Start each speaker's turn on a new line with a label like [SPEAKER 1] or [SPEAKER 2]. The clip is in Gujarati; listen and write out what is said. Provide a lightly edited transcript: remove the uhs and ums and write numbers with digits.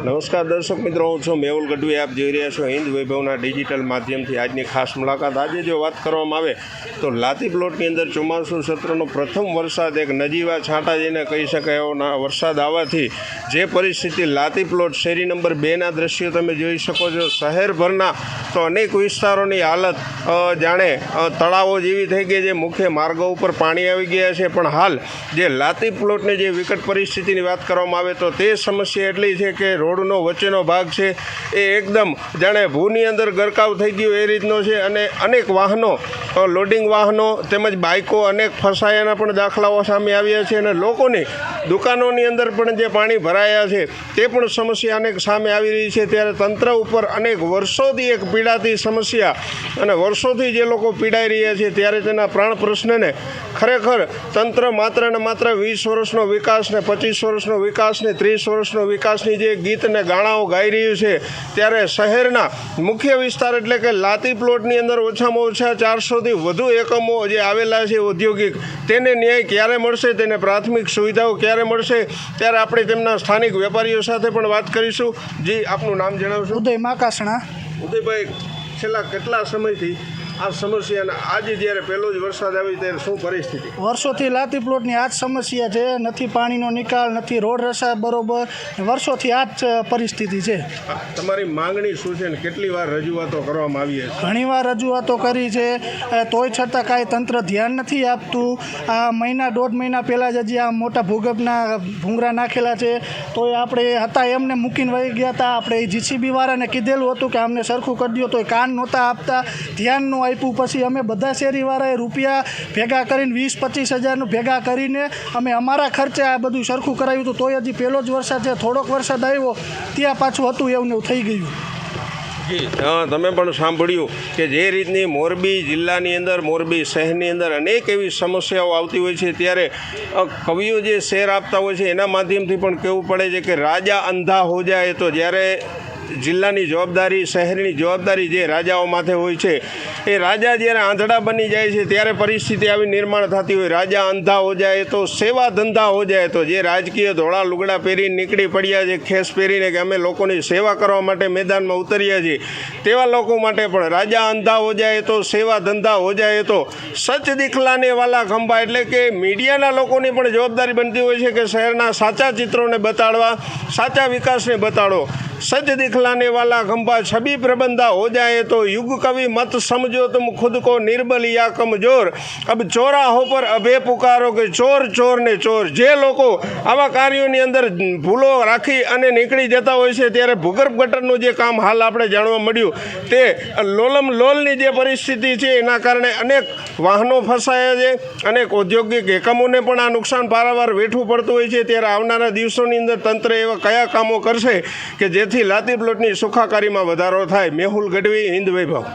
[SPEAKER 1] નમસ્કાર દર્શક મિત્રો, હું છું મેહુલ ગઢવી. આપ જોઈ રહ્યા છો હિન્દ વૈભવના ડિજિટલ માધ્યમથી આજની ખાસ મુલાકાત. આજે જો વાત કરવામાં આવે તો લાતી પ્લોટની અંદર ચોમાસુ સત્રનો પ્રથમ વરસાદ એક નજીવા છાંટા જઈને કહી શકાય એવો વરસાદ આવવાથી જે પરિસ્થિતિ લાતી પ્લોટ શેરી નંબર 2ના દ્રશ્યો તમે જોઈ શકો છો. શહેરભરના તો અનેક વિસ્તારોની હાલત જાણે તળાવો જેવી થઈ ગઈ છે. મુખ્ય માર્ગો ઉપર પાણી આવી ગયા છે. પણ હાલ જે લાતી પ્લોટની જે વિકટ પરિસ્થિતિની વાત કરવામાં આવે તો તે સમસ્યા એટલી છે કે રોડનો વચ્ચેનો ભાગ છે એ એકદમ જાણે ભૂની અંદર ગરકાવ થઈ ગયું એ રીતનો છે. અને અનેક વાહનો, લોડિંગ વાહનો તેમજ બાઇકો અનેક ફસાયાના પણ દાખલાઓ સામે આવ્યા છે. અને લોકોની દુકાનોની અંદર પણ જે પાણી ભરાયા છે તે પણ સમસ્યા અનેક સામે આવી રહી છે. ત્યારે તંત્ર ઉપર અનેક વર્ષોથી એક પીડાતી સમસ્યા અને વર્ષોથી જે લોકો પીડાઈ રહ્યા છે ત્યારે તેના પ્રાણ પ્રશ્નને ખરેખર તંત્ર માત્ર ને માત્ર 20 વર્ષનો વિકાસ ને 25 વર્ષનો વિકાસ ને 30 વર્ષનો વિકાસની જે ગીત ને ગાણાઓ ગાઈ રહ્યું છે, ત્યારે શહેરના મુખ્ય વિસ્તાર એટલે કે લાતી પ્લોટની અંદર ઓછામાં ઓછા 400થી વધુ એકમો જે આવેલા છે ઔદ્યોગિક, તેને ન્યાય ક્યારે મળશે, તેને પ્રાથમિક સુવિધાઓ ક્યારે મળશે, ત્યારે આપણે તેમના સ્થાનિક વેપારીઓ સાથે પણ વાત કરીશું. જી, આપનું નામ જણાવશો?
[SPEAKER 2] ઉદય માકાસણા.
[SPEAKER 1] ઉદયભાઈ, છેલ્લા કેટલા સમયથી આ સમસ્યા, આજે જ્યારે પહેલો જ વરસાદ આવી ત્યારે શું પરિસ્થિતિ?
[SPEAKER 2] વર્ષોથી લાતી પ્લોટની આ જ સમસ્યા છે. નથી પાણીનો નિકાલ, નથી રોડ રસ્તા બરોબર. વર્ષોથી આ જ પરિસ્થિતિ છે.
[SPEAKER 1] તમારી માંગણી શું છે ને કેટલી વાર રજૂઆતો કરવામાં આવી છે?
[SPEAKER 2] ઘણીવાર રજૂઆતો કરી છે, તોય છતાં કાંઈ તંત્ર ધ્યાન નથી આપતું. આ દોઢ મહિના પહેલાં જ હજી આ મોટા ભૂગર્ભના ભૂંગરા નાખેલા છે, તોય આપણે હતા એમને મૂકીને વહી ગયા હતા. આપણે જીસીબી વાળાને કીધેલું હતું કે અમને સરખું કરી દો, તોય કાન નહોતા આપતા, ધ્યાન ન આપ્યું. પછી અમે બધા શેરીવાળાએ રૂપિયા ભેગા કરીને 20-25 હજારનું ભેગા કરીને અમે અમારા ખર્ચે આ બધું સરખું કરાવ્યું હતું. તોય હજી પહેલો જ વરસાદ છે, થોડોક વરસાદ આવ્યો ત્યાં પાછું હતું એવું થઈ ગયું.
[SPEAKER 1] જી, તમે પણ સાંભળ્યું કે જે રીતની મોરબી જિલ્લાની અંદર, મોરબી શહેરની અંદર અનેક એવી સમસ્યાઓ આવતી હોય છે, ત્યારે કવિઓ જે શેર આપતા હોય છે એના માધ્યમથી પણ કહેવું પડે છે કે રાજા અંધા હો જાય. તો જ્યારે જિલ્લાની જવાબદારી, શહેરની જવાબદારી જે રાજાઓ માથે હોય છે, એ રાજા જ્યારે આંધળા બની જાય છે ત્યારે પરિસ્થિતિ આવી નિર્માણ થતી હોય. રાજા અંધા હો જાય તો સેવા ધંધા હો જાય. તો જે રાજકીય ધોળા લુગડા પહેરીને નીકળી પડ્યા છે, ખેસ પહેરીને કે અમે લોકોની સેવા કરવા માટે મેદાનમાં ઉતર્યા છીએ, તેવા લોકો માટે પણ રાજા અંધા હો જાય તો સેવા ધંધા હો જાય. તો સચ દિખલાને વાલા ખંભા, એટલે કે મીડિયાના લોકોની પણ જવાબદારી બનતી હોય છે કે શહેરના સાચા ચિત્રોને બતાડવા, સાચા વિકાસને બતાડો. सच दिखलाने वाला खंभा छवि प्रबंधा हो जाए तो युग कवि मत समझो तुम खुद को निर्बल या कमजोर, अब चौराहों पर अभे पुकारो કે ચોર ચોર ને ચોર. જે લોકો આવા કાર્યોની અંદર ભૂલો રાખી અને નીકળી જતા હોય છે, ત્યારે ભૂગર્ભ ગટરનું જે કામ હાલ આપણે જાણવા મળ્યું તે લોલમ લોલની જે પરિસ્થિતિ છે એના કારણે અનેક વાહનો ફસાયા છે, અનેક ઔદ્યોગિક એકમોને પણ આ નુકસાન પારાવાર વેઠવું પડતું હોય છે. ત્યારે આવનારા દિવસોની અંદર તંત્ર એવા કયા કામો કરશે કે જેથી લાતી પ્લોટની સુખાકારીમાં વધારો થાય? મેહુલ ગઢવી, હિન્દ વૈભવ.